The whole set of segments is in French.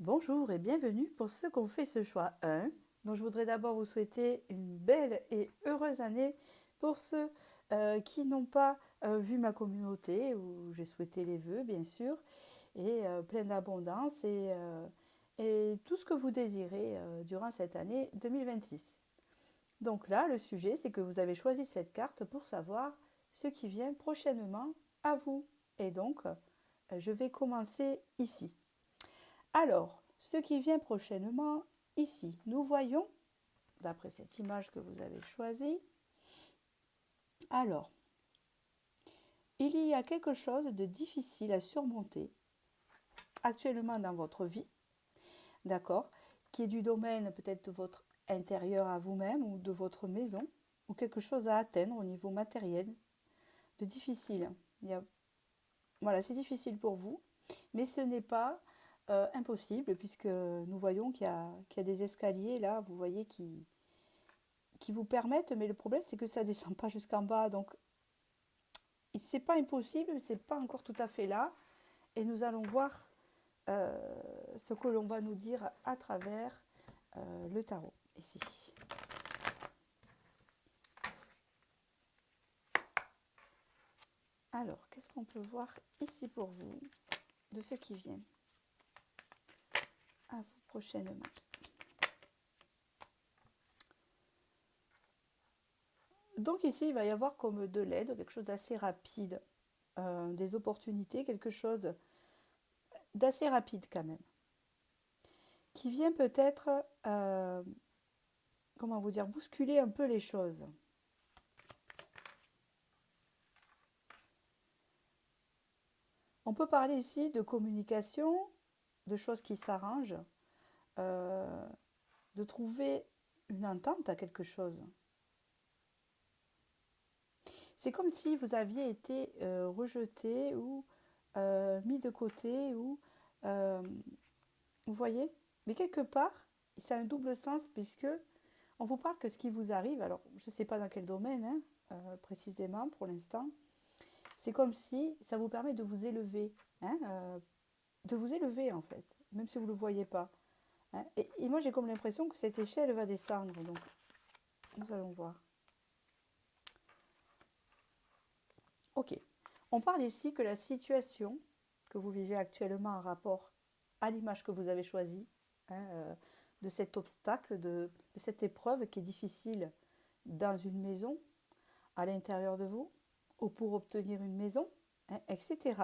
Bonjour et bienvenue pour ceux qui ont fait ce choix 1. Donc je voudrais d'abord vous souhaiter une belle et heureuse année pour ceux qui n'ont pas vu ma communauté, où j'ai souhaité les vœux bien sûr, et plein d'abondance et tout ce que vous désirez durant cette année 2026. Donc là, le sujet, c'est que vous avez choisi cette carte pour savoir ce qui vient prochainement à vous. Et donc, je vais commencer ici. Alors, ce qui vient prochainement, ici, nous voyons, d'après cette image que vous avez choisie, alors, il y a quelque chose de difficile à surmonter actuellement dans votre vie, d'accord, qui est du domaine peut-être de votre intérieur à vous-même ou de votre maison, ou quelque chose à atteindre au niveau matériel, de difficile. Voilà, c'est difficile pour vous, mais ce n'est pas impossible, puisque nous voyons qu'il y a des escaliers là, vous voyez, qui vous permettent, mais le problème c'est que ça ne descend pas jusqu'en bas, donc c'est pas impossible, mais c'est pas encore tout à fait là, et nous allons voir ce que l'on va nous dire à travers le tarot, ici. Alors, qu'est-ce qu'on peut voir ici pour vous, de ce qui vient à vous prochainement? Donc ici, il va y avoir comme de l'aide, quelque chose d'assez rapide, des opportunités, quelque chose d'assez rapide quand même, qui vient peut-être, comment vous dire, bousculer un peu les choses. On peut parler ici de communication, de choses qui s'arrangent, euh, de trouver une entente à quelque chose. C'est comme si vous aviez été rejeté ou mis de côté ou vous voyez, mais quelque part, c'est un double sens puisque on vous parle que ce qui vous arrive, alors je ne sais pas dans quel domaine précisément pour l'instant, c'est comme si ça vous permet de vous élever, de vous élever en fait, même si vous ne le voyez pas. Hein. Et moi j'ai comme l'impression que cette échelle va descendre, donc nous allons voir. Ok, on parle ici que la situation que vous vivez actuellement en rapport à l'image que vous avez choisie, de cet obstacle, de cette épreuve qui est difficile dans une maison, à l'intérieur de vous, ou pour obtenir une maison, etc.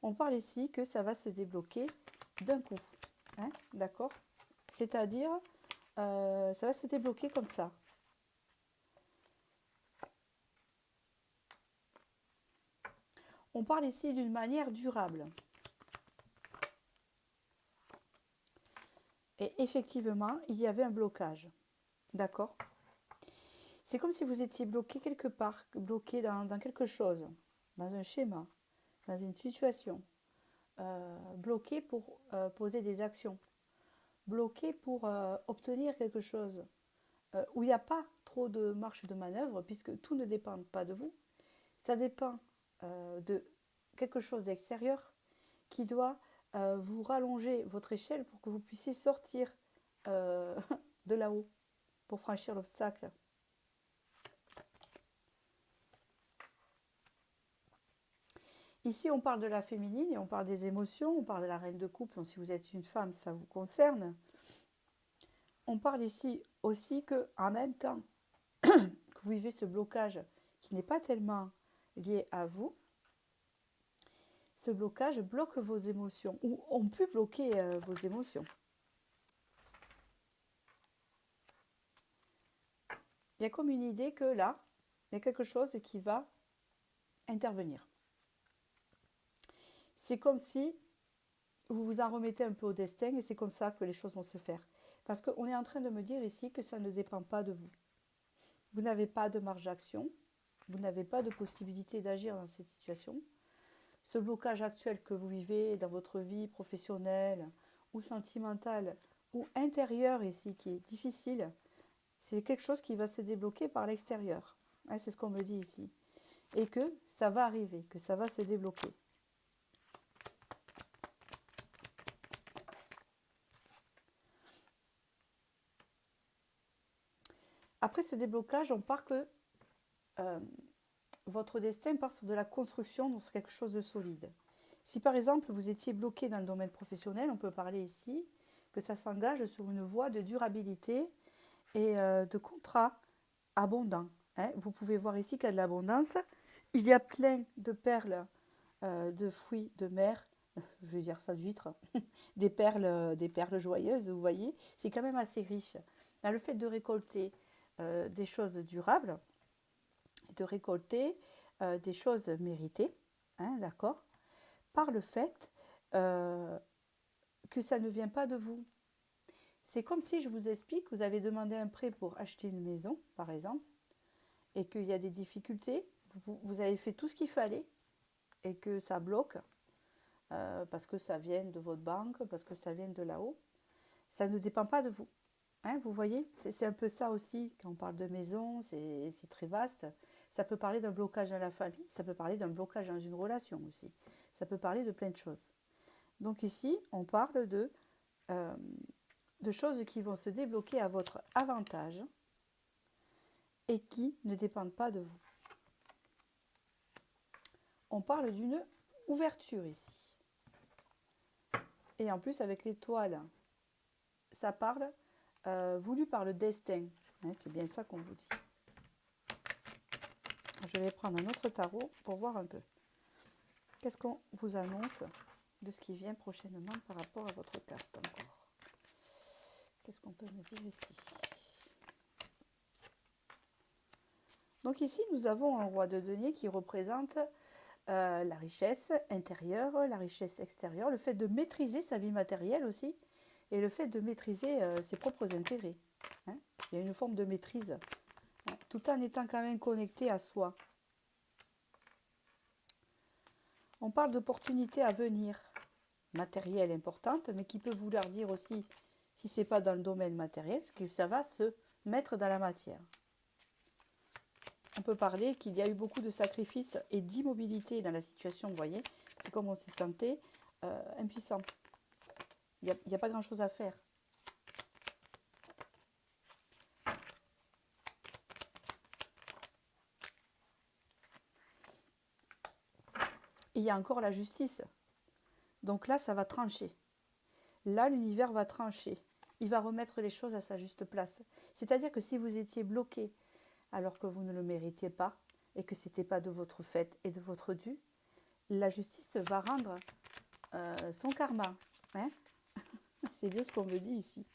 On parle ici que ça va se débloquer d'un coup. D'accord. C'est-à-dire, ça va se débloquer comme ça. On parle ici d'une manière durable. Et effectivement, il y avait un blocage. D'accord. C'est comme si vous étiez bloqué quelque part, bloqué dans quelque chose, dans un schéma, dans une situation, bloqué pour poser des actions, bloqué pour obtenir quelque chose, où il n'y a pas trop de marge de manœuvre, puisque tout ne dépend pas de vous, ça dépend de quelque chose d'extérieur qui doit vous rallonger votre échelle pour que vous puissiez sortir de là-haut, pour franchir l'obstacle. Ici, on parle de la féminine et on parle des émotions, on parle de la reine de coupe, donc si vous êtes une femme, ça vous concerne. On parle ici aussi que, en même temps que vous vivez ce blocage qui n'est pas tellement lié à vous, ce blocage bloque vos émotions, ou on peut bloquer vos émotions. Il y a comme une idée que là, il y a quelque chose qui va intervenir. C'est comme si vous vous en remettez un peu au destin et c'est comme ça que les choses vont se faire. Parce qu'on est en train de me dire ici que ça ne dépend pas de vous. Vous n'avez pas de marge d'action, vous n'avez pas de possibilité d'agir dans cette situation. Ce blocage actuel que vous vivez dans votre vie professionnelle ou sentimentale ou intérieure ici qui est difficile, c'est quelque chose qui va se débloquer par l'extérieur. C'est ce qu'on me dit ici. Et que ça va arriver, que ça va se débloquer. Après ce déblocage, on part que votre destin part sur de la construction, donc sur quelque chose de solide. Si par exemple vous étiez bloqué dans le domaine professionnel, on peut parler ici que ça s'engage sur une voie de durabilité et de contrats abondants. Hein. Vous pouvez voir ici qu'il y a de l'abondance. Il y a plein de perles de fruits de mer, je vais dire ça d'huîtres, des perles joyeuses, vous voyez. C'est quand même assez riche. Là, le fait de récolter des choses durables, de récolter des choses méritées, hein, d'accord, par le fait que ça ne vient pas de vous. C'est comme si je vous explique, vous avez demandé un prêt pour acheter une maison, par exemple, et qu'il y a des difficultés, vous avez fait tout ce qu'il fallait, et que ça bloque, parce que ça vient de votre banque, parce que ça vient de là-haut, ça ne dépend pas de vous. Hein, vous voyez, c'est un peu ça aussi, quand on parle de maison, c'est très vaste. Ça peut parler d'un blocage dans la famille, ça peut parler d'un blocage dans une relation aussi. Ça peut parler de plein de choses. Donc ici, on parle de choses qui vont se débloquer à votre avantage et qui ne dépendent pas de vous. On parle d'une ouverture ici. Et en plus, avec l'étoile, ça parle voulu par le destin. Hein, c'est bien ça qu'on vous dit. Je vais prendre un autre tarot pour voir un peu. Qu'est-ce qu'on vous annonce de ce qui vient prochainement par rapport à votre carte encore? Qu'est-ce qu'on peut me dire ici? Donc ici, nous avons un roi de denier qui représente la richesse intérieure, la richesse extérieure, le fait de maîtriser sa vie matérielle aussi, et le fait de maîtriser ses propres intérêts. Hein. Il y a une forme de maîtrise, hein, tout en étant quand même connecté à soi. On parle d'opportunités à venir, matérielles importantes, mais qui peut vouloir dire aussi, si ce n'est pas dans le domaine matériel, que ça va se mettre dans la matière. On peut parler qu'il y a eu beaucoup de sacrifices et d'immobilité dans la situation, vous voyez. C'est comme on se sentait impuissant. Il n'y a pas grand-chose à faire. Et il y a encore la justice. Donc là, ça va trancher. Là, l'univers va trancher. Il va remettre les choses à sa juste place. C'est-à-dire que si vous étiez bloqué alors que vous ne le méritiez pas et que ce n'était pas de votre fait et de votre dû, la justice va rendre son karma. Hein. C'est bien ce qu'on me dit ici.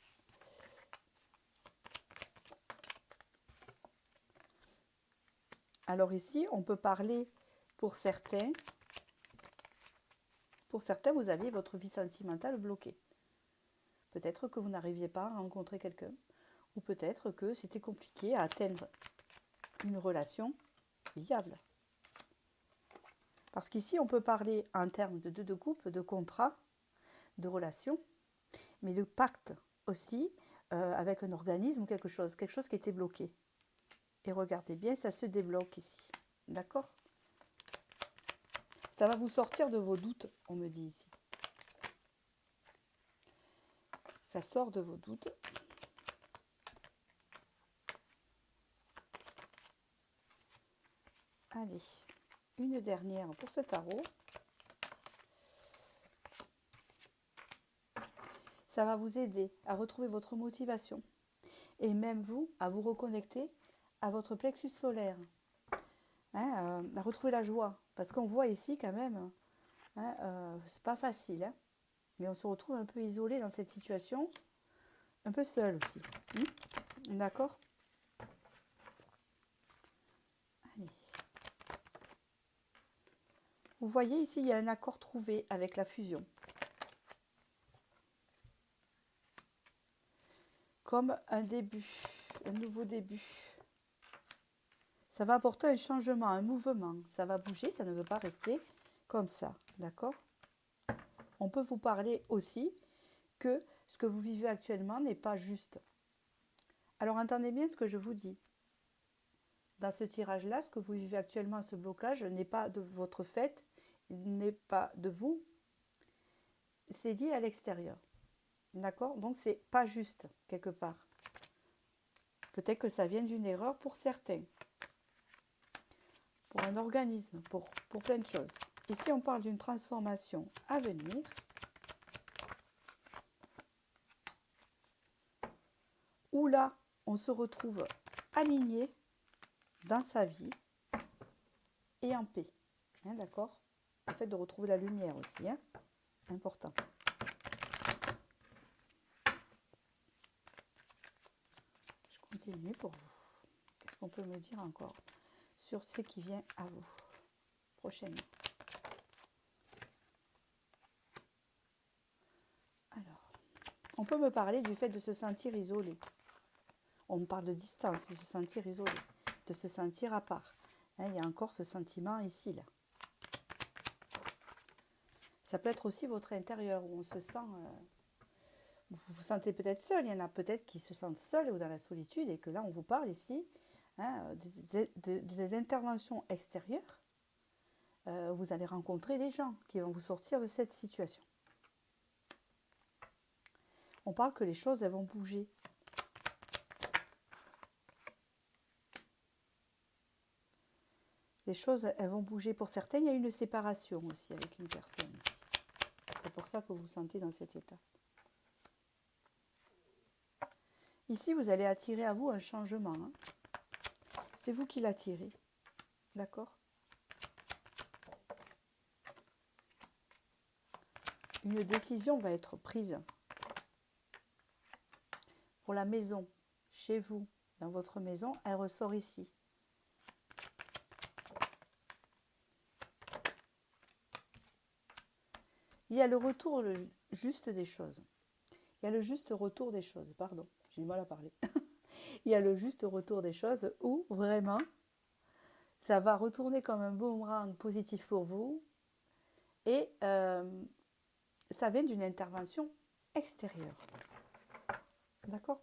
Alors ici, on peut parler pour certains, vous aviez votre vie sentimentale bloquée. Peut-être que vous n'arriviez pas à rencontrer quelqu'un, ou peut-être que c'était compliqué à atteindre une relation viable. Parce qu'ici, on peut parler en termes de couple, de contrat, de relation, mais de pacte aussi avec un organisme ou quelque chose qui était bloqué. Et regardez bien, ça se débloque ici. D'accord? Ça va vous sortir de vos doutes, on me dit ici. Ça sort de vos doutes. Allez, une dernière pour ce tarot. Ça va vous aider à retrouver votre motivation et même vous, à vous reconnecter à votre plexus solaire, hein, à retrouver la joie. Parce qu'on voit ici quand même, hein, c'est pas facile, hein, mais on se retrouve un peu isolé dans cette situation, un peu seul aussi. D'accord? Allez. Vous voyez ici, il y a un accord trouvé avec la fusion. Comme un début, un nouveau début. Ça va apporter un changement, un mouvement. Ça va bouger, ça ne veut pas rester comme ça. D'accord? On peut vous parler aussi que ce que vous vivez actuellement n'est pas juste. Alors entendez bien ce que je vous dis. Dans ce tirage-là, ce que vous vivez actuellement, ce blocage, n'est pas de votre fait, n'est pas de vous. C'est lié à l'extérieur. D'accord? Donc c'est pas juste quelque part. Peut-être que ça vient d'une erreur pour certains, pour un organisme, pour plein de choses. Ici, on parle d'une transformation à venir. Où là, on se retrouve aligné dans sa vie et en paix. Hein, d'accord? Le fait de retrouver la lumière aussi, hein, important. Je continue pour vous. Qu'est-ce qu'on peut me dire encore sur ce qui vient à vous prochainement? Alors, on peut me parler du fait de se sentir isolé. On me parle de distance, de se sentir isolé, de se sentir à part. Hein, il y a encore ce sentiment ici, là. Ça peut être aussi votre intérieur où on se sent... vous vous sentez peut-être seul. Il y en a peut-être qui se sentent seuls ou dans la solitude et que là, on vous parle ici hein, de l'intervention extérieure. Vous allez rencontrer des gens qui vont vous sortir de cette situation. On parle que les choses, elles vont bouger. Les choses, elles vont bouger. Pour certains, il y a une séparation aussi avec une personne ici. C'est pour ça que vous vous sentez dans cet état. Ici, vous allez attirer à vous un changement. Hein. C'est vous qui l'attirez. D'accord? Une décision va être prise. Pour la maison, chez vous, dans votre maison, elle ressort ici. Il y a le retour juste des choses. Il y a le juste retour des choses, pardon, j'ai du mal à parler. Il y a le juste retour des choses où vraiment ça va retourner comme un boomerang positif pour vous et ça vient d'une intervention extérieure. D'accord?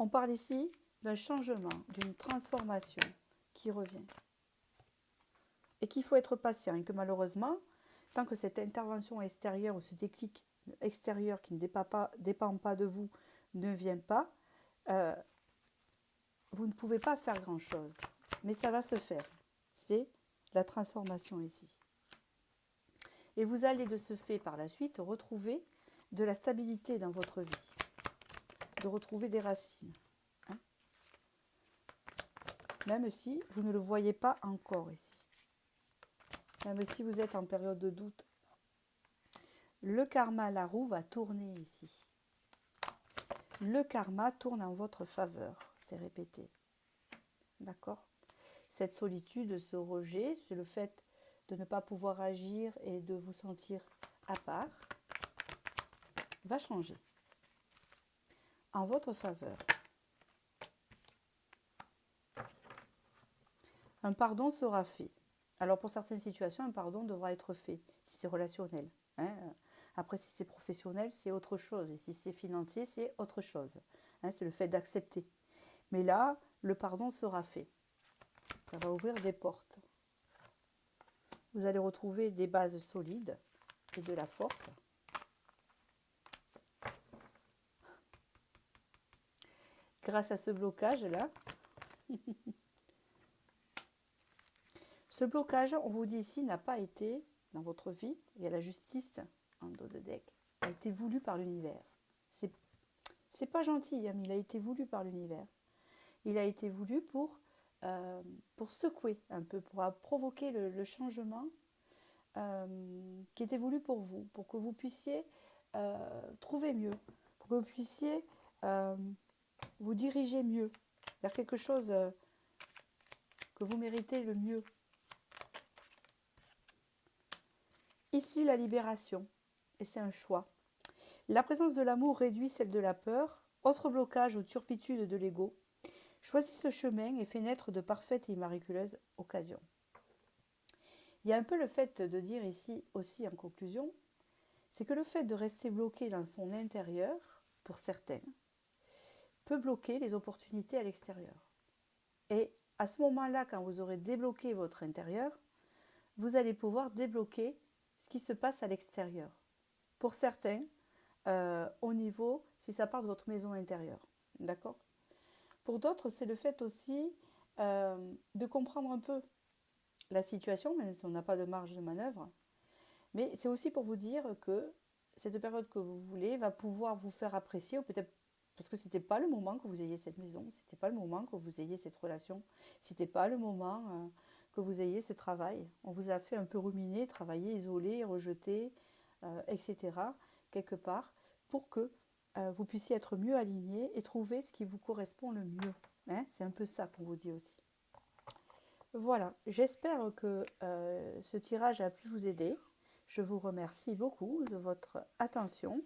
On parle ici d'un changement, d'une transformation qui revient. Et qu'il faut être patient et que malheureusement, tant que cette intervention extérieure ou ce déclic extérieur qui ne dépend pas de vous ne vient pas, vous ne pouvez pas faire grand-chose. Mais ça va se faire. C'est la transformation ici. Et vous allez de ce fait par la suite retrouver de la stabilité dans votre vie. De retrouver des racines. Hein? Même si vous ne le voyez pas encore ici. Même si vous êtes en période de doute. Le karma, la roue, va tourner ici. Le karma tourne en votre faveur. C'est répété. D'accord? Cette solitude, ce rejet, c'est le fait de ne pas pouvoir agir et de vous sentir à part, va changer en votre faveur. Un pardon sera fait. Alors pour certaines situations, un pardon devra être fait, si c'est relationnel. Hein. Après, si c'est professionnel, c'est autre chose. Et si c'est financier, c'est autre chose. Hein, c'est le fait d'accepter. Mais là, le pardon sera fait. Ça va ouvrir des portes. Vous allez retrouver des bases solides et de la force. Grâce à ce blocage-là. Ce blocage, on vous dit ici, n'a pas été, dans votre vie, il y a la justice en dos de deck, a été voulu par l'univers. C'est pas gentil, hein, mais il a été voulu par l'univers. Il a été voulu pour secouer un peu, pour provoquer le changement qui était voulu pour vous, pour que vous puissiez trouver mieux, pour que vous puissiez vous diriger mieux vers quelque chose que vous méritez le mieux. Ici, la libération, et c'est un choix. La présence de l'amour réduit celle de la peur, autre blocage ou turpitude de l'ego. Choisis ce chemin et fais naître de parfaites et miraculeuses occasions. Il y a un peu le fait de dire ici aussi en conclusion, c'est que le fait de rester bloqué dans son intérieur, pour certains, peut bloquer les opportunités à l'extérieur. Et à ce moment-là, quand vous aurez débloqué votre intérieur, vous allez pouvoir débloquer ce qui se passe à l'extérieur. Pour certains, au niveau, si ça part de votre maison intérieure. D'accord? Pour d'autres, c'est le fait aussi de comprendre un peu la situation, même si on n'a pas de marge de manœuvre. Mais c'est aussi pour vous dire que cette période que vous voulez va pouvoir vous faire apprécier, ou peut-être parce que c'était pas le moment que vous ayez cette maison, c'était pas le moment que vous ayez cette relation, c'était pas le moment que vous ayez ce travail. On vous a fait un peu ruminer, travailler, isoler, rejeter, etc. quelque part, pour que vous puissiez être mieux aligné et trouver ce qui vous correspond le mieux. Hein, c'est un peu ça qu'on vous dit aussi. Voilà, j'espère que ce tirage a pu vous aider. Je vous remercie beaucoup de votre attention.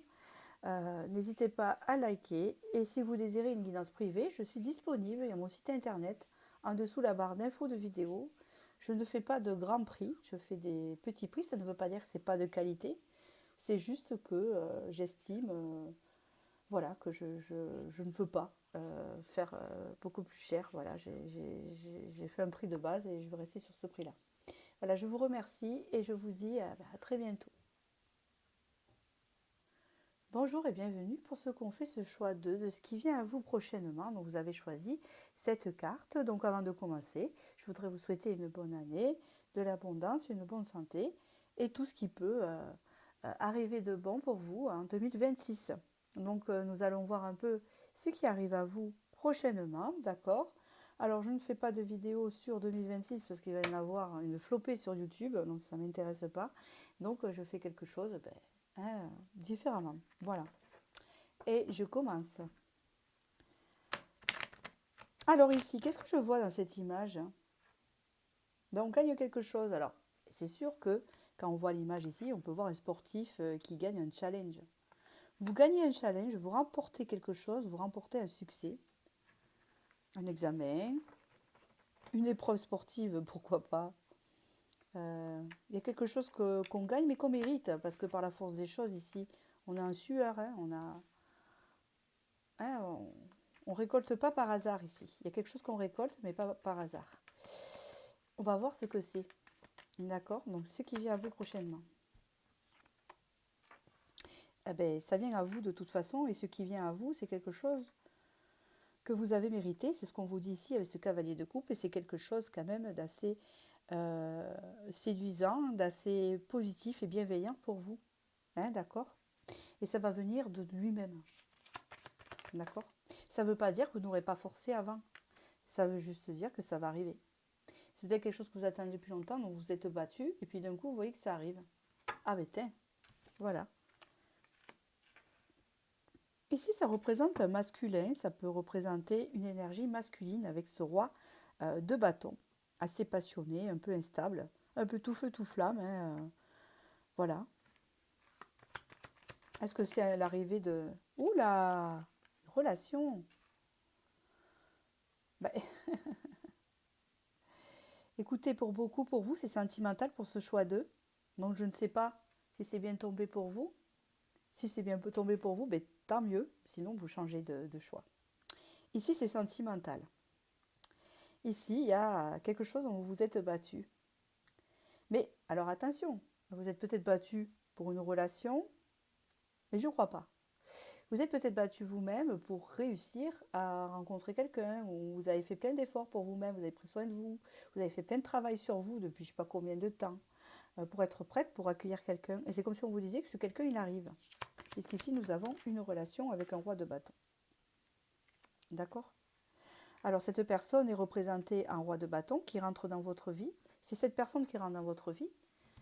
N'hésitez pas à liker et si vous désirez une guidance privée, je suis disponible. Il y a mon site internet en dessous la barre d'infos de vidéo. Je ne fais pas de grands prix, je fais des petits prix. Ça ne veut pas dire que ce n'est pas de qualité. C'est juste que j'estime voilà, que je ne veux pas faire beaucoup plus cher. Voilà, j'ai fait un prix de base et je veux rester sur ce prix-là. Voilà, je vous remercie et je vous dis à très bientôt. Bonjour et bienvenue pour ceux qui ont fait ce choix de ce qui vient à vous prochainement. Donc vous avez choisi cette carte. Donc avant de commencer, je voudrais vous souhaiter une bonne année, de l'abondance, une bonne santé et tout ce qui peut arriver de bon pour vous en 2026. Donc nous allons voir un peu ce qui arrive à vous prochainement, d'accord? Alors je ne fais pas de vidéo sur 2026 parce qu'il va y en avoir une flopée sur YouTube, donc ça ne m'intéresse pas. Donc je fais quelque chose différemment. Voilà. Et je commence. Alors ici, qu'est-ce que je vois dans cette image? On gagne quelque chose. Alors, c'est sûr que quand on voit l'image ici, on peut voir un sportif qui gagne un challenge. Vous gagnez un challenge, vous remportez quelque chose, vous remportez un succès, un examen, une épreuve sportive, pourquoi pas. Il y a quelque chose qu'on gagne mais qu'on mérite, parce que par la force des choses ici, on a un sueur, on récolte pas par hasard ici. Il y a quelque chose qu'on récolte, mais pas par hasard. On va voir ce que c'est. D'accord? Donc, ce qui vient à vous prochainement. Ça vient à vous de toute façon, et ce qui vient à vous, c'est quelque chose que vous avez mérité. C'est ce qu'on vous dit ici avec ce cavalier de coupe, et c'est quelque chose quand même d'assez séduisant, d'assez positif et bienveillant pour vous. D'accord? Et ça va venir de lui-même. D'accord? Ça ne veut pas dire que vous n'aurez pas forcé avant. Ça veut juste dire que ça va arriver. C'est peut-être quelque chose que vous attendez depuis longtemps, donc vous êtes battu, et puis d'un coup, vous voyez que ça arrive. Ah ben tiens, voilà. Ici, ça représente un masculin, ça peut représenter une énergie masculine avec ce roi de bâton, assez passionné, un peu instable, un peu tout feu, tout flamme. Voilà. Est-ce que c'est l'arrivée de... Oula! Relation! Bah, écoutez, pour beaucoup, pour vous, c'est sentimental pour ce choix d'eux. Donc, je ne sais pas si c'est bien tombé pour vous. Si c'est bien tombé pour vous, ben, tant mieux. Sinon, vous changez de choix. Ici, c'est sentimental. Ici, il y a quelque chose dont vous vous êtes battu. Mais, alors attention, vous êtes peut-être battu pour une relation, mais je ne crois pas. Vous êtes peut-être battu vous-même pour réussir à rencontrer quelqu'un, ou vous avez fait plein d'efforts pour vous-même, vous avez pris soin de vous, vous avez fait plein de travail sur vous depuis je ne sais pas combien de temps, pour être prête pour accueillir quelqu'un. Et c'est comme si on vous disait que ce quelqu'un, il arrive. Puisqu'ici, nous avons une relation avec un roi de bâton. D'accord? Alors, cette personne est représentée en roi de bâton qui rentre dans votre vie. C'est cette personne qui rentre dans votre vie.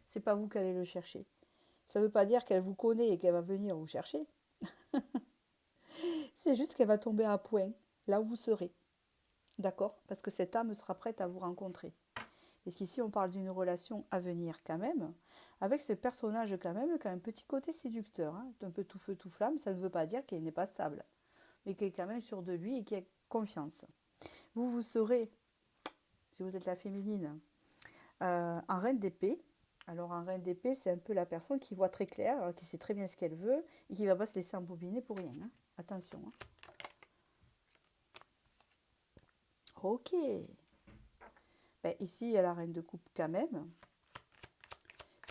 C'est pas vous qui allez le chercher. Ça ne veut pas dire qu'elle vous connaît et qu'elle va venir vous chercher. C'est juste qu'elle va tomber à point, là où vous serez. D'accord? Parce que cette âme sera prête à vous rencontrer. Puisqu'ici, on parle d'une relation à venir quand même, avec ce personnage quand même qui a un petit côté séducteur, un peu tout feu, tout flamme. Ça ne veut pas dire qu'il n'est pas stable, mais qui est quand même sûr de lui et qui a confiance. Vous serez, si vous êtes la féminine, en reine d'épée. Alors en reine d'épée, c'est un peu la personne qui voit très clair, qui sait très bien ce qu'elle veut et qui ne va pas se laisser embobiner pour rien. Attention. Ok. Ici, il y a la reine de coupe quand même.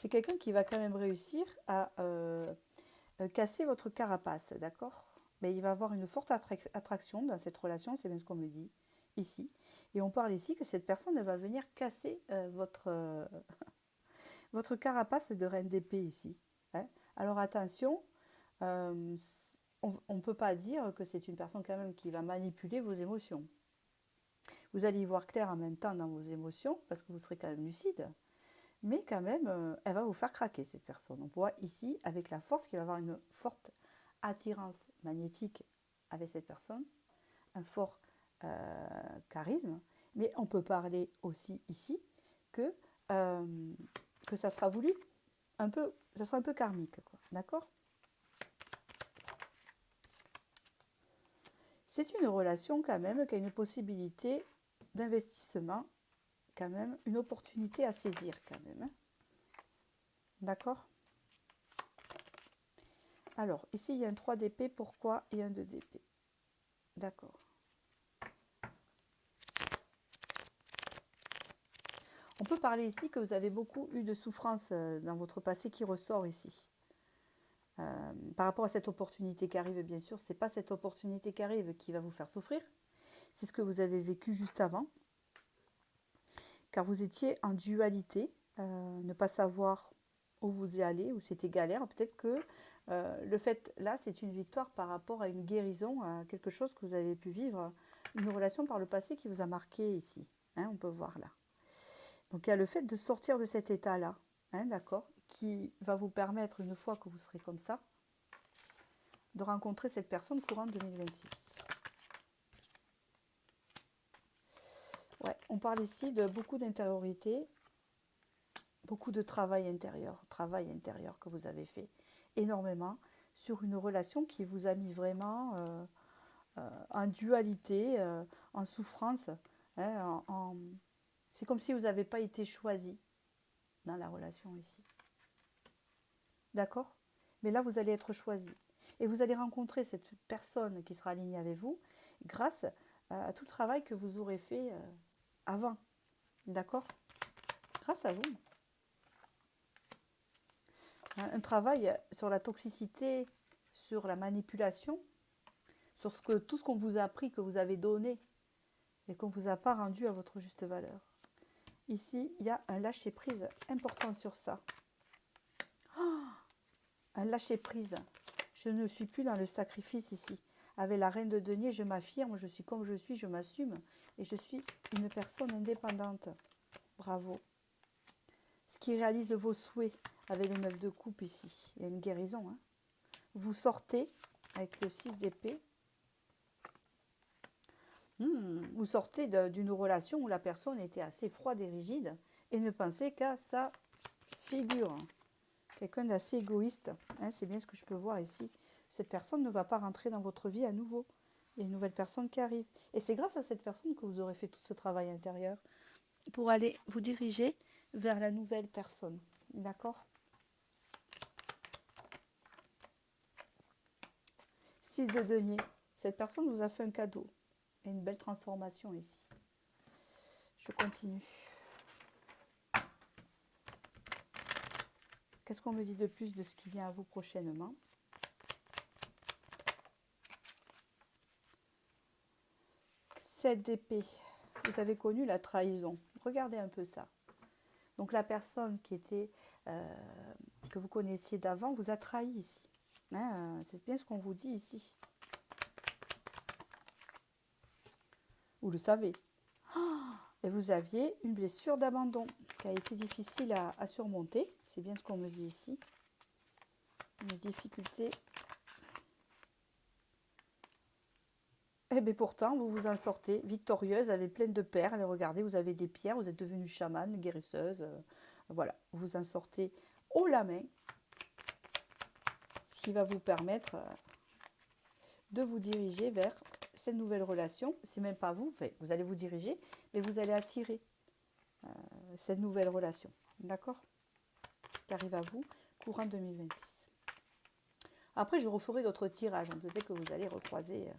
c'est quelqu'un qui va quand même réussir à casser votre carapace, d'accord? Mais il va avoir une forte attraction dans cette relation, c'est bien ce qu'on me dit ici. Et on parle ici que cette personne va venir casser votre carapace de reine d'épée ici. Hein. Alors attention, on ne peut pas dire que c'est une personne quand même qui va manipuler vos émotions. Vous allez y voir clair en même temps dans vos émotions, parce que vous serez quand même lucide. Mais quand même, elle va vous faire craquer, cette personne. On voit ici, avec la force, qu'il va avoir une forte attirance magnétique avec cette personne, un fort charisme. Mais on peut parler aussi ici que ça sera voulu, ça sera un peu karmique, d'accord? C'est une relation quand même qui a une possibilité d'investissement, quand même, une opportunité à saisir quand même. Hein. D'accord? Alors, ici, il y a un 3 d'épée. Pourquoi il y a un 2 d'épée? D'accord. On peut parler ici que vous avez beaucoup eu de souffrance dans votre passé qui ressort ici. Par rapport à cette opportunité qui arrive, bien sûr, ce n'est pas cette opportunité qui arrive qui va vous faire souffrir. C'est ce que vous avez vécu juste avant. Car vous étiez en dualité, ne pas savoir où vous y allez, où c'était galère. Peut-être que le fait là, c'est une victoire par rapport à une guérison, à quelque chose que vous avez pu vivre, une relation par le passé qui vous a marqué ici. Hein, on peut voir là. Donc il y a le fait de sortir de cet état-là, hein, d'accord, qui va vous permettre, une fois que vous serez comme ça, de rencontrer cette personne courant 2026. Ouais, on parle ici de beaucoup d'intériorité, beaucoup de travail intérieur que vous avez fait énormément sur une relation qui vous a mis vraiment en dualité, en souffrance. Hein, c'est comme si vous n'avez pas été choisi dans la relation ici. D'accord? Mais là, vous allez être choisi. Et vous allez rencontrer cette personne qui sera alignée avec vous grâce à tout le travail que vous aurez fait avant. D'accord? Grâce à vous. Un travail sur la toxicité, sur la manipulation, sur tout ce qu'on vous a appris, que vous avez donné et qu'on ne vous a pas rendu à votre juste valeur. Ici, il y a un lâcher-prise important sur ça. Oh, un lâcher-prise. Je ne suis plus dans le sacrifice ici. Avec la reine de denier, je m'affirme, je suis comme je suis, je m'assume et je suis une personne indépendante. Bravo. Ce qui réalise vos souhaits avec le 9 de coupe ici. Il y a une guérison. Hein. Vous sortez avec le 6 d'épée. Vous sortez d'une relation où la personne était assez froide et rigide et ne pensait qu'à sa figure. Quelqu'un d'assez égoïste. Hein, c'est bien ce que je peux voir ici. Cette personne ne va pas rentrer dans votre vie à nouveau. Il y a une nouvelle personne qui arrive. Et c'est grâce à cette personne que vous aurez fait tout ce travail intérieur pour aller vous diriger vers la nouvelle personne. D'accord? 6 de denier. Cette personne vous a fait un cadeau. Il y a une belle transformation ici. Je continue. Qu'est-ce qu'on me dit de plus de ce qui vient à vous prochainement? Sept d'épée. Vous avez connu la trahison. Regardez un peu ça. Donc la personne qui était que vous connaissiez d'avant vous a trahi ici. Hein, c'est bien ce qu'on vous dit ici. Vous le savez. Et vous aviez une blessure d'abandon qui a été difficile à surmonter. C'est bien ce qu'on me dit ici. Une difficulté. Et bien pourtant, vous vous en sortez victorieuse, avec pleine de perles. Regardez, vous avez des pierres, vous êtes devenue chamane, guérisseuse. Voilà, vous vous en sortez haut la main. Ce qui va vous permettre de vous diriger vers cette nouvelle relation. C'est même pas vous, enfin, vous allez vous diriger, mais vous allez attirer cette nouvelle relation. D'accord? Qui arrive à vous, courant 2026. Après, je referai d'autres tirages. Donc peut-être que vous allez recroiser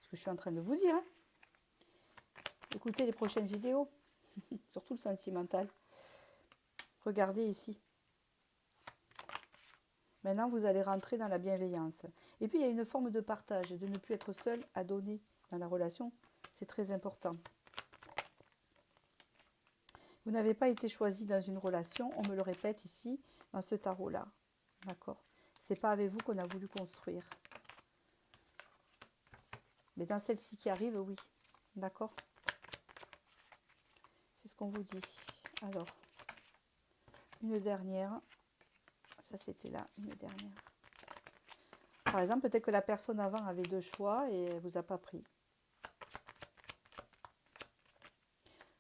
ce que je suis en train de vous dire. Hein. Écoutez les prochaines vidéos, surtout le sentimental. Regardez ici. Maintenant, vous allez rentrer dans la bienveillance. Et puis, il y a une forme de partage, de ne plus être seul à donner dans la relation. C'est très important. Vous n'avez pas été choisi dans une relation, on me le répète ici, dans ce tarot-là. D'accord? C'est pas avec vous qu'on a voulu construire. Mais dans celle-ci qui arrive, oui. D'accord? C'est ce qu'on vous dit. Alors, une dernière. Ça, c'était là, une dernière. Par exemple, peut-être que la personne avant avait 2 choix et elle ne vous a pas pris.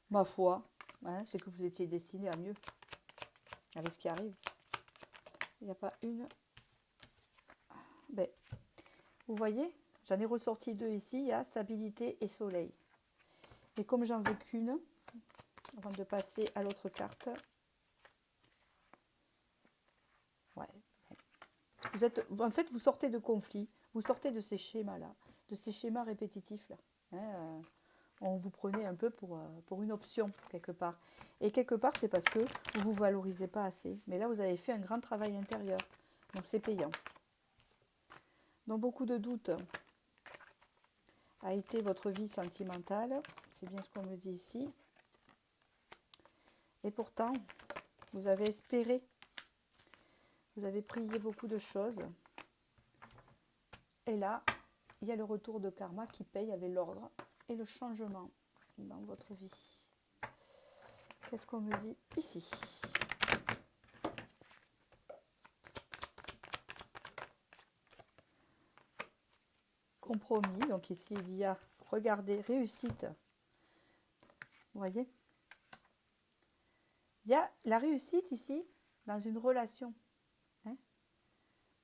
Ma foi, hein, c'est que vous étiez destiné à mieux. Avec ce qui arrive. Il n'y a pas une... Ben, vous voyez, j'en ai ressorti 2 ici. Il y a stabilité et soleil. Et comme j'en veux qu'une, avant de passer à l'autre carte... Ouais. En fait, vous sortez de conflits, vous sortez de ces schémas-là, de ces schémas répétitifs-là. Hein, on vous prenait un peu pour une option, quelque part. Et quelque part, c'est parce que vous ne vous valorisez pas assez. Mais là, vous avez fait un grand travail intérieur. Donc, c'est payant. Donc, beaucoup de doutes a été votre vie sentimentale. C'est bien ce qu'on me dit ici. Et pourtant, vous avez espéré. Vous avez prié beaucoup de choses. Et là, il y a le retour de karma qui paye avec l'ordre et le changement dans votre vie. Qu'est-ce qu'on me dit ici? Compromis. Donc ici, il y a, regardez, réussite. Vous voyez? Il y a la réussite ici dans une relation. Hein?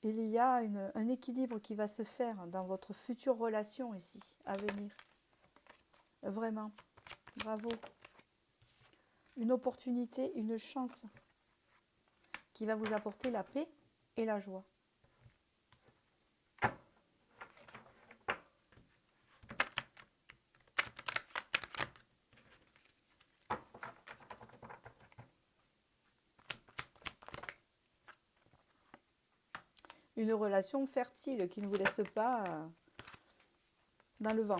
Il y a un équilibre qui va se faire dans votre future relation ici, à venir. Vraiment. Bravo. Une opportunité, une chance qui va vous apporter la paix et la joie. Une relation fertile qui ne vous laisse pas dans le vent.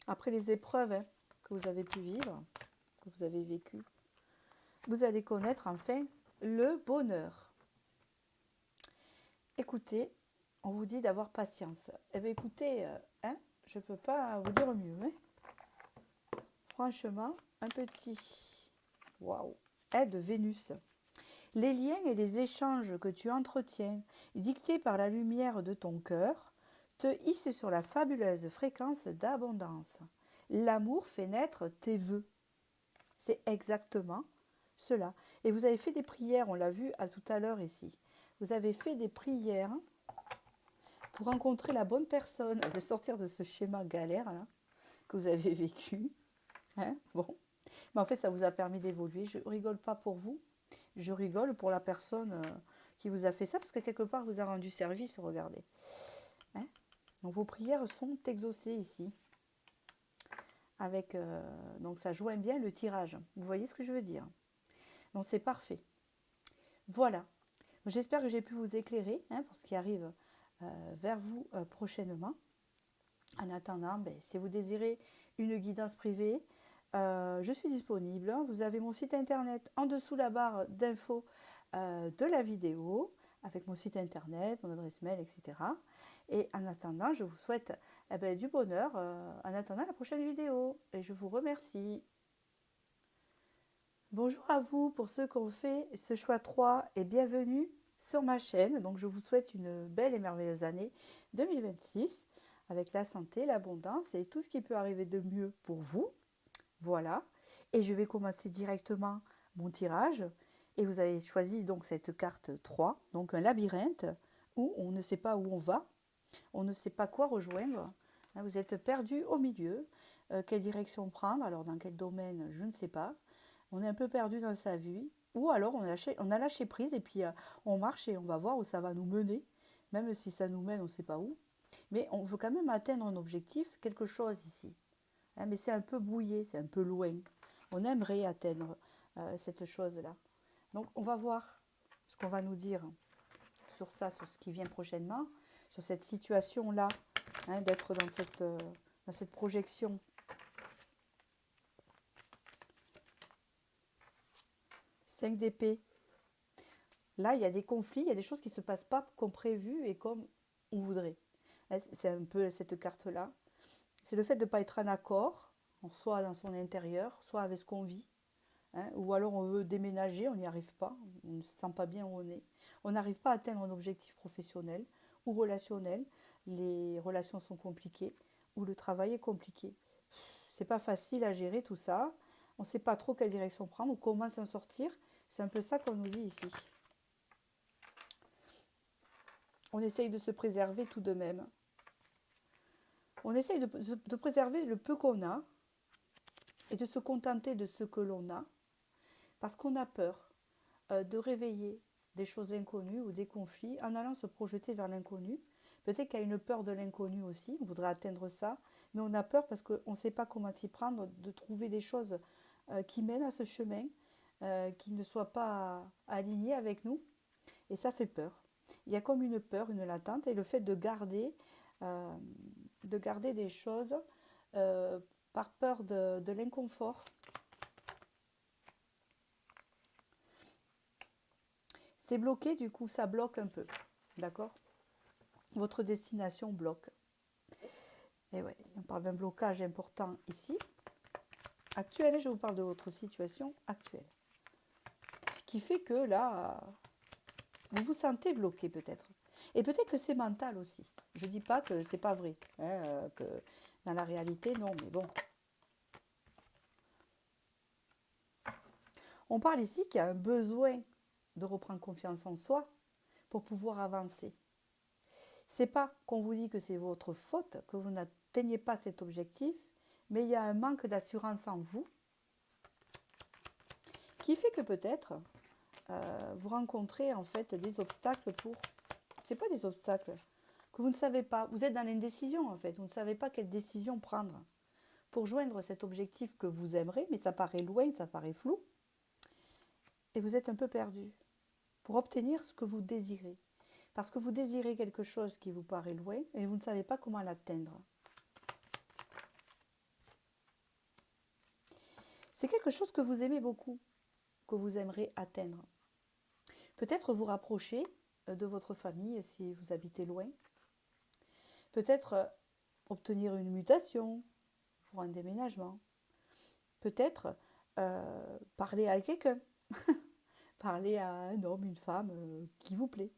Après les épreuves que vous avez pu vivre, que vous avez vécues, vous allez connaître enfin le bonheur. Écoutez, on vous dit d'avoir patience. Eh bien écoutez, je ne peux pas vous dire mieux. Hein. Franchement, un petit waouh, aide Vénus. Les liens et les échanges que tu entretiens, dictés par la lumière de ton cœur, te hissent sur la fabuleuse fréquence d'abondance. L'amour fait naître tes vœux. C'est exactement cela. Et vous avez fait des prières, on l'a vu tout à l'heure ici. Vous avez fait des prières pour rencontrer la bonne personne, de sortir de ce schéma galère là, que vous avez vécu. Hein, bon. Mais en fait, ça vous a permis d'évoluer. Je rigole pas pour vous. Je rigole pour la personne qui vous a fait ça, parce que quelque part, vous a rendu service, regardez. Hein? Donc, vos prières sont exaucées ici. Avec, donc, ça joint bien le tirage. Vous voyez ce que je veux dire? Donc, c'est parfait. Voilà. J'espère que j'ai pu vous éclairer pour ce qui arrive vers vous prochainement. En attendant, si vous désirez une guidance privée, je suis disponible. Vous avez mon site internet en dessous la barre d'infos de la vidéo, avec mon site internet, mon adresse mail, etc. Et en attendant, je vous souhaite du bonheur en attendant la prochaine vidéo. Et je vous remercie. Bonjour à vous pour ceux qui ont fait ce choix 3 et bienvenue sur ma chaîne. Donc je vous souhaite une belle et merveilleuse année 2026 avec la santé, l'abondance et tout ce qui peut arriver de mieux pour vous. Voilà, et je vais commencer directement mon tirage. Et vous avez choisi donc cette carte 3, donc un labyrinthe où on ne sait pas où on va, on ne sait pas quoi rejoindre. Vous êtes perdu au milieu, quelle direction prendre, alors dans quel domaine, je ne sais pas. On est un peu perdu dans sa vie, ou alors on a lâché prise et puis on marche et on va voir où ça va nous mener, même si ça nous mène on ne sait pas où. Mais on veut quand même atteindre un objectif, quelque chose ici. Mais c'est un peu brouillé, c'est un peu loin. On aimerait atteindre cette chose-là. Donc, on va voir ce qu'on va nous dire sur ça, sur ce qui vient prochainement, sur cette situation-là, hein, d'être dans cette projection. Cinq d'épée. Là, il y a des conflits, il y a des choses qui ne se passent pas comme prévu et comme on voudrait. C'est un peu cette carte-là. C'est le fait de ne pas être en accord, soit dans son intérieur, soit avec ce qu'on vit. Hein, ou alors on veut déménager, on n'y arrive pas, on ne se sent pas bien où on est. On n'arrive pas à atteindre un objectif professionnel ou relationnel. Les relations sont compliquées ou le travail est compliqué. C'est pas facile à gérer tout ça. On ne sait pas trop quelle direction prendre ou comment s'en sortir. C'est un peu ça qu'on nous dit ici. On essaye de se préserver tout de même. On essaye de préserver le peu qu'on a et de se contenter de ce que l'on a parce qu'on a peur de réveiller des choses inconnues ou des conflits en allant se projeter vers l'inconnu. Peut-être qu'il y a une peur de l'inconnu aussi, on voudrait atteindre ça, mais on a peur parce qu'on ne sait pas comment s'y prendre, de trouver des choses qui mènent à ce chemin, qui ne soient pas alignées avec nous, et ça fait peur. Il y a comme une peur, une latente, et le fait de garder des choses par peur de l'inconfort. C'est bloqué, du coup, ça bloque un peu. D'accord ? Votre destination bloque. Et ouais, on parle d'un blocage important ici. Actuel, je vous parle de votre situation actuelle. Ce qui fait que là, vous vous sentez bloqué peut-être. Et peut-être que c'est mental aussi. Je ne dis pas que c'est pas vrai. Hein, que dans la réalité, non, mais bon. On parle ici qu'il y a un besoin de reprendre confiance en soi pour pouvoir avancer. C'est pas qu'on vous dit que c'est votre faute, que vous n'atteignez pas cet objectif, mais il y a un manque d'assurance en vous qui fait que peut-être vous rencontrez en fait des obstacles pour... C'est pas des obstacles que vous ne savez pas. Vous êtes dans l'indécision en fait. Vous ne savez pas quelle décision prendre pour joindre cet objectif que vous aimerez, mais ça paraît loin, ça paraît flou. Et vous êtes un peu perdu pour obtenir ce que vous désirez. Parce que vous désirez quelque chose qui vous paraît loin et vous ne savez pas comment l'atteindre. C'est quelque chose que vous aimez beaucoup, que vous aimeriez atteindre. Peut-être vous rapprocher de votre famille si vous habitez loin. Peut-être obtenir une mutation pour un déménagement. Peut-être parler à quelqu'un. Parler à un homme, une femme qui vous plaît.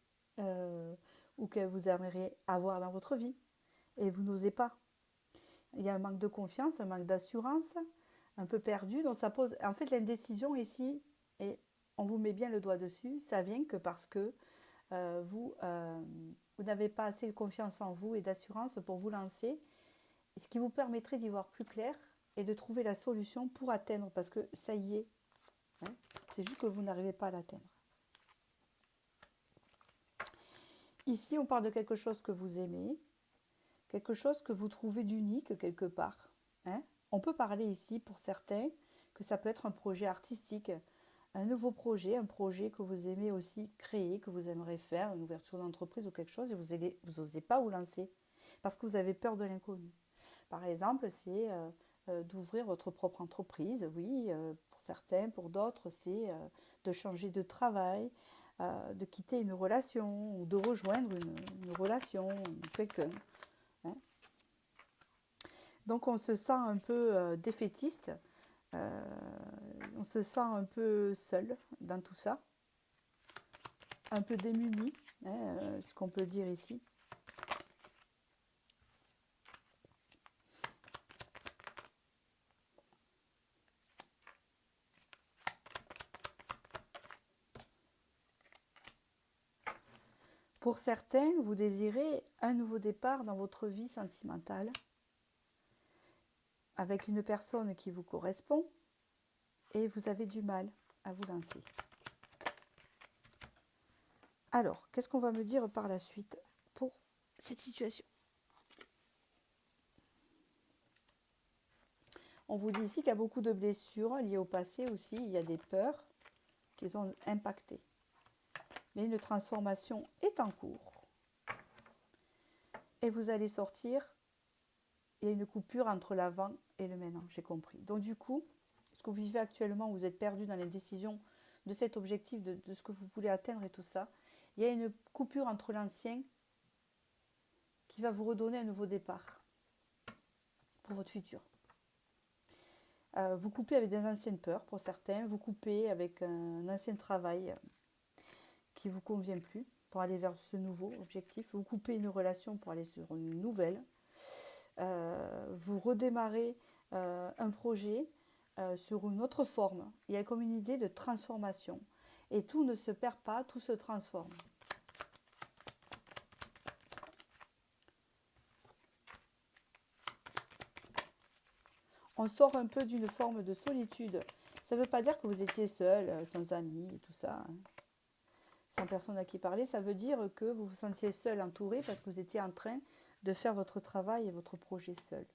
Ou que vous aimeriez avoir dans votre vie. Et vous n'osez pas. Il y a un manque de confiance, un manque d'assurance, un peu perdu. Donc ça pose... En fait, l'indécision ici, et on vous met bien le doigt dessus, ça vient que parce que vous n'avez pas assez de confiance en vous et d'assurance pour vous lancer, ce qui vous permettrait d'y voir plus clair et de trouver la solution pour atteindre, parce que ça y est, hein, c'est juste que vous n'arrivez pas à l'atteindre. Ici, on parle de quelque chose que vous aimez, quelque chose que vous trouvez d'unique quelque part. Hein. On peut parler ici, pour certains, que ça peut être un projet artistique, un nouveau projet, un projet que vous aimez aussi créer, que vous aimeriez faire, une ouverture d'entreprise ou quelque chose, et vous n'osez pas vous lancer, parce que vous avez peur de l'inconnu. Par exemple, c'est d'ouvrir votre propre entreprise, oui, pour certains, pour d'autres, c'est de changer de travail, de quitter une relation ou de rejoindre une relation, quelqu'un. Hein. Donc on se sent un peu défaitiste, on se sent un peu seul dans tout ça, un peu démuni, hein, ce qu'on peut dire ici. Pour certains, vous désirez un nouveau départ dans votre vie sentimentale, avec une personne qui vous correspond, et vous avez du mal à vous lancer. Alors, qu'est-ce qu'on va me dire par la suite pour cette situation ? On vous dit ici qu'il y a beaucoup de blessures liées au passé aussi. Il y a des peurs qui ont impacté. Mais une transformation est en cours. Et vous allez sortir. Il y a une coupure entre l'avant et le maintenant, j'ai compris. Donc du coup, ce que vous vivez actuellement, vous êtes perdu dans les décisions de cet objectif, de ce que vous voulez atteindre et tout ça. Il y a une coupure entre l'ancien qui va vous redonner un nouveau départ pour votre futur. Vous coupez avec des anciennes peurs pour certains, vous coupez avec un ancien travail qui ne vous convient plus pour aller vers ce nouveau objectif. Vous coupez une relation pour aller sur une nouvelle. Vous redémarrez un projet sur une autre forme. Il y a comme une idée de transformation. Et tout ne se perd pas, tout se transforme. On sort un peu d'une forme de solitude. Ça ne veut pas dire que vous étiez seul, sans amis et tout ça, hein, sans personne à qui parler. Ça veut dire que vous vous sentiez seul, entouré, parce que vous étiez en train de faire votre travail et votre projet seul.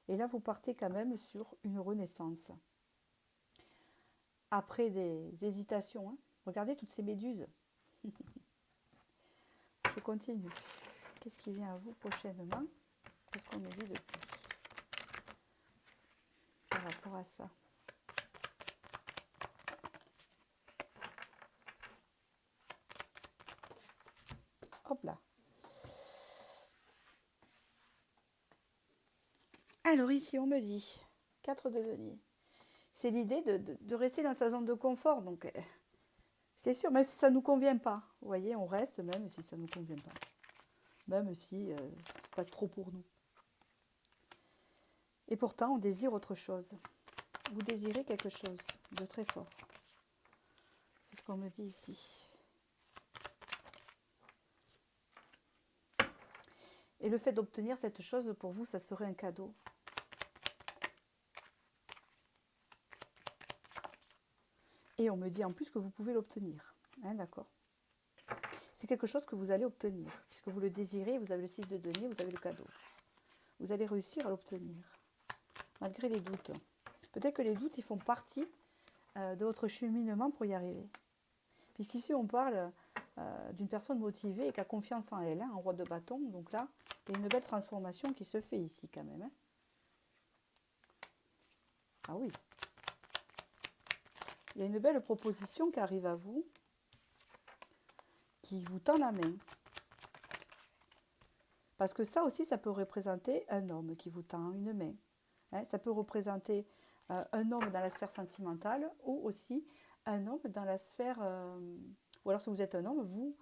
Et là, vous partez quand même sur une renaissance. Après des hésitations, hein. Regardez toutes ces méduses. Je continue. Qu'est-ce qui vient à vous prochainement? Qu'est-ce qu'on me dit de plus par rapport à ça? Hop là. Alors ici, on me dit 4 de denier. C'est l'idée de rester dans sa zone de confort. Donc, c'est sûr, même si ça ne nous convient pas. Vous voyez, on reste même si ça ne nous convient pas. Même si c'est pas trop pour nous. Et pourtant, on désire autre chose. Vous désirez quelque chose de très fort. C'est ce qu'on me dit ici. Et le fait d'obtenir cette chose, pour vous, ça serait un cadeau. Et on me dit en plus que vous pouvez l'obtenir. Hein, d'accord? C'est quelque chose que vous allez obtenir. Puisque vous le désirez, vous avez le 6 de denier, vous avez le cadeau. Vous allez réussir à l'obtenir. Malgré les doutes. Peut-être que les doutes, ils font partie de votre cheminement pour y arriver. Puisqu'ici, on parle d'une personne motivée et qui a confiance en elle, hein, en roi de bâton. Donc là, il y a une belle transformation qui se fait ici quand même. Hein. Ah oui. Il y a une belle proposition qui arrive à vous, qui vous tend la main. Parce que ça aussi, ça peut représenter un homme qui vous tend une main. Hein, ça peut représenter un homme dans la sphère sentimentale ou aussi un homme dans la sphère... ou alors si vous êtes un homme, vous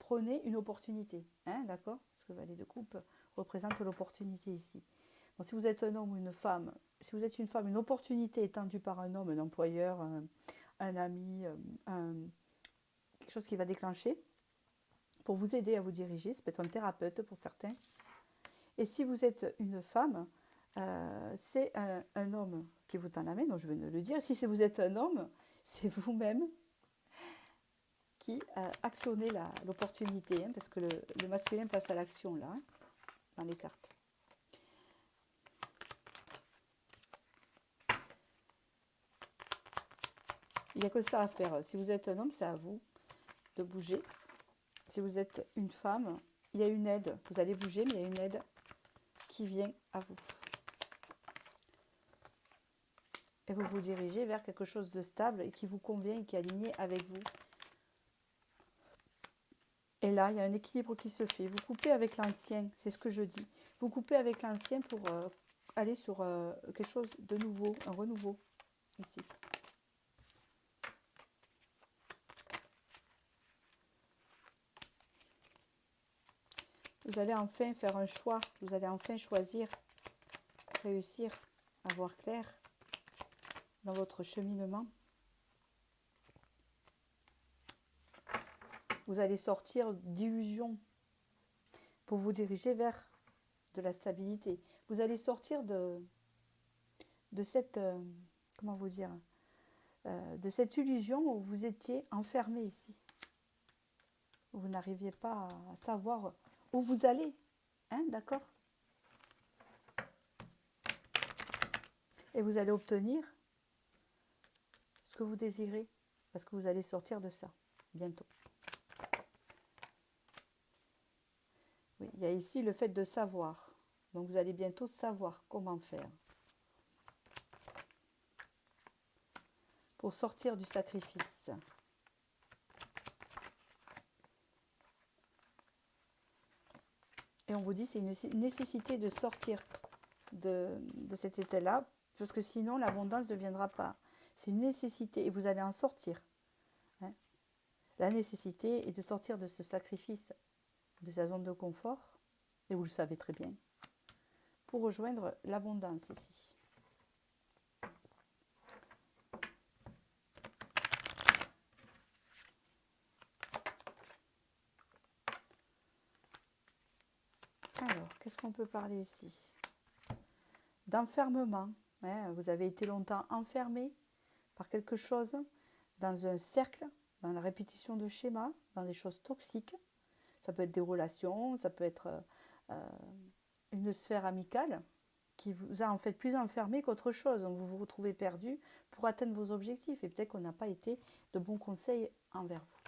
prenez une opportunité. Hein, d'accord? Parce que valet de coupe représente l'opportunité ici. Bon, si vous êtes un homme ou une femme, si vous êtes une femme, une opportunité est tendue par un homme, un employeur, un ami, quelque chose qui va déclencher pour vous aider à vous diriger. Ça peut être un thérapeute pour certains. Et si vous êtes une femme, c'est un homme qui vous tend la main, donc je vais le dire. Si vous êtes un homme, c'est vous-même qui actionnez l'opportunité, hein, parce que le masculin passe à l'action là, hein, dans les cartes. Il n'y a que ça à faire. Si vous êtes un homme, c'est à vous de bouger. Si vous êtes une femme, il y a une aide. Vous allez bouger, mais il y a une aide qui vient à vous. Et vous vous dirigez vers quelque chose de stable et qui vous convient et qui est aligné avec vous. Et là, il y a un équilibre qui se fait. Vous coupez avec l'ancien, c'est ce que je dis. Vous coupez avec l'ancien pour aller sur quelque chose de nouveau, un renouveau, ici. Vous allez enfin faire un choix, vous allez enfin choisir, réussir à voir clair dans votre cheminement. Vous allez sortir d'illusions pour vous diriger vers de la stabilité. Vous allez sortir de cette, comment vous dire, de cette illusion où vous étiez enfermé ici. Où vous n'arriviez pas à savoir où vous allez. Hein, d'accord? Et vous allez obtenir ce que vous désirez, parce que vous allez sortir de ça bientôt. Oui, il y a ici le fait de savoir. Donc vous allez bientôt savoir comment faire pour sortir du sacrifice. Et on vous dit c'est une nécessité de sortir de cet état-là, parce que sinon l'abondance ne viendra pas. C'est une nécessité et vous allez en sortir. Hein. La nécessité est de sortir de ce sacrifice, de sa zone de confort, et vous le savez très bien, pour rejoindre l'abondance ici. Alors, qu'est-ce qu'on peut parler ici? D'enfermement. Hein, vous avez été longtemps enfermé par quelque chose, dans un cercle, dans la répétition de schémas, dans des choses toxiques. Ça peut être des relations, ça peut être une sphère amicale qui vous a en fait plus enfermé qu'autre chose. Donc vous vous retrouvez perdu pour atteindre vos objectifs. Et peut-être qu'on n'a pas été de bons conseils envers vous.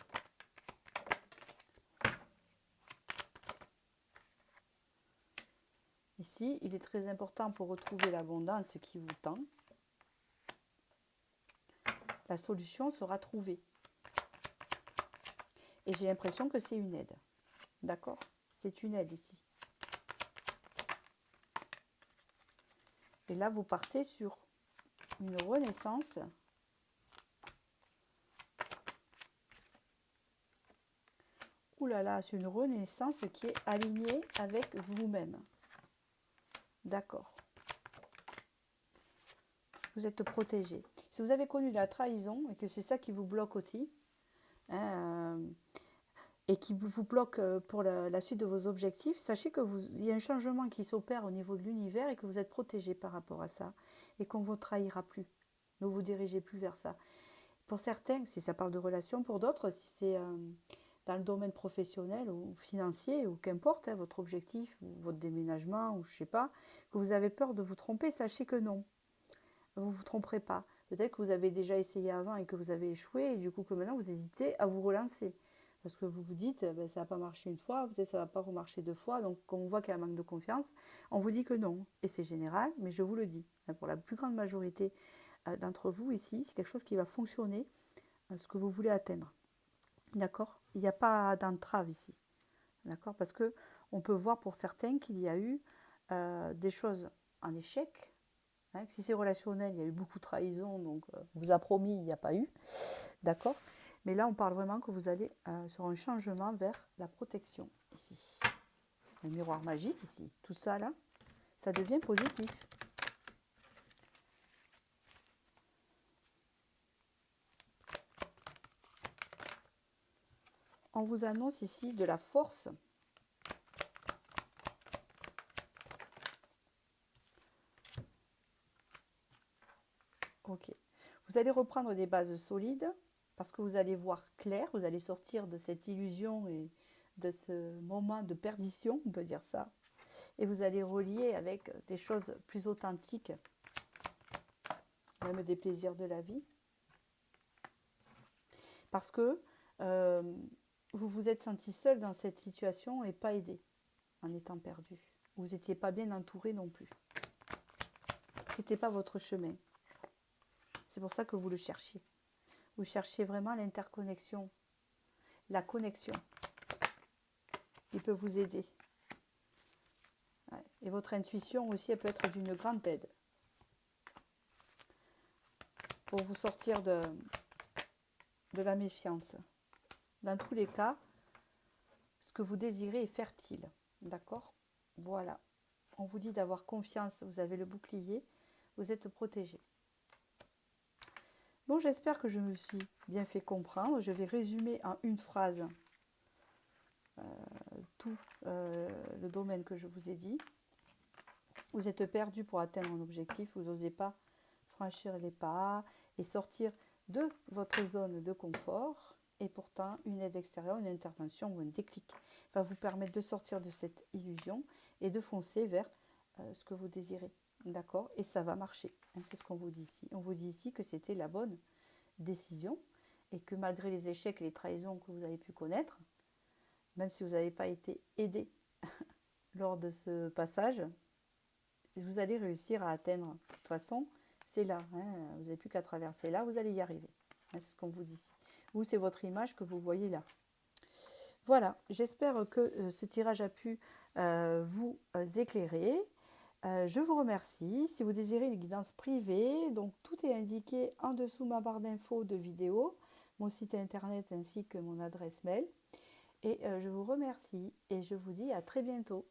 Ici, il est très important pour retrouver l'abondance qui vous tend. La solution sera trouvée. Et j'ai l'impression que c'est une aide. D'accord? C'est une aide ici. Et là, vous partez sur une renaissance. Ouh là là, c'est une renaissance qui est alignée avec vous-même. D'accord. Vous êtes protégé. Si vous avez connu la trahison et que c'est ça qui vous bloque aussi, hein, et qui vous bloque pour la suite de vos objectifs, sachez qu'il y a un changement qui s'opère au niveau de l'univers et que vous êtes protégé par rapport à ça et qu'on ne vous trahira plus. Ne vous dirigez plus vers ça. Pour certains, si ça parle de relations, pour d'autres, si c'est dans le domaine professionnel ou financier ou qu'importe, hein, votre objectif ou votre déménagement ou je ne sais pas, que vous avez peur de vous tromper, sachez que non. Vous ne vous tromperez pas. Peut-être que vous avez déjà essayé avant et que vous avez échoué et du coup que maintenant vous hésitez à vous relancer. Parce que vous vous dites, ben, ça n'a pas marché une fois, peut-être ça ne va pas remarcher deux fois. Donc, quand on voit qu'il y a un manque de confiance, on vous dit que non. Et c'est général, mais je vous le dis. Pour la plus grande majorité d'entre vous ici, c'est quelque chose qui va fonctionner, ce que vous voulez atteindre. D'accord? Il n'y a pas d'entrave ici. D'accord? Parce que on peut voir pour certains qu'il y a eu des choses en échec. Hein, si c'est relationnel, il y a eu beaucoup de trahison, donc on vous a promis, il n'y a pas eu. D'accord? Mais là, on parle vraiment que vous allez sur un changement vers la protection, ici. Le miroir magique, ici. Tout ça, là, ça devient positif. On vous annonce ici de la force. Ok. Vous allez reprendre des bases solides parce que vous allez voir clair, vous allez sortir de cette illusion et de ce moment de perdition, on peut dire ça, et vous allez relier avec des choses plus authentiques, même des plaisirs de la vie, parce que vous vous êtes senti seul dans cette situation et pas aidé en étant perdu. Vous n'étiez pas bien entouré non plus. C'était pas votre chemin. C'est pour ça que vous le cherchiez. Vous cherchiez vraiment l'interconnexion, la connexion. Il peut vous aider. Ouais. Et votre intuition aussi, elle peut être d'une grande aide pour vous sortir de la méfiance. Dans tous les cas, ce que vous désirez est fertile. D'accord? Voilà. On vous dit d'avoir confiance, vous avez le bouclier, vous êtes protégé. Donc j'espère que je me suis bien fait comprendre. Je vais résumer en une phrase tout le domaine que je vous ai dit. Vous êtes perdu pour atteindre un objectif, vous n'osez pas franchir les pas et sortir de votre zone de confort. Et pourtant, une aide extérieure, une intervention ou un déclic va vous permettre de sortir de cette illusion et de foncer vers ce que vous désirez. d'accord? Et ça va marcher, hein, c'est ce qu'on vous dit ici. On vous dit ici que c'était la bonne décision et que malgré les échecs et les trahisons que vous avez pu connaître, même si vous n'avez pas été aidé lors de ce passage, vous allez réussir à atteindre. De toute façon, c'est là, hein, vous n'avez plus qu'à traverser là, vous allez y arriver. Hein, c'est ce qu'on vous dit ici. Vous, c'est votre image que vous voyez là. Voilà, j'espère que ce tirage a pu vous éclairer. Je vous remercie. Si vous désirez une guidance privée, donc tout est indiqué en dessous ma barre d'infos de vidéo, mon site internet ainsi que mon adresse mail. Et je vous remercie et je vous dis à très bientôt.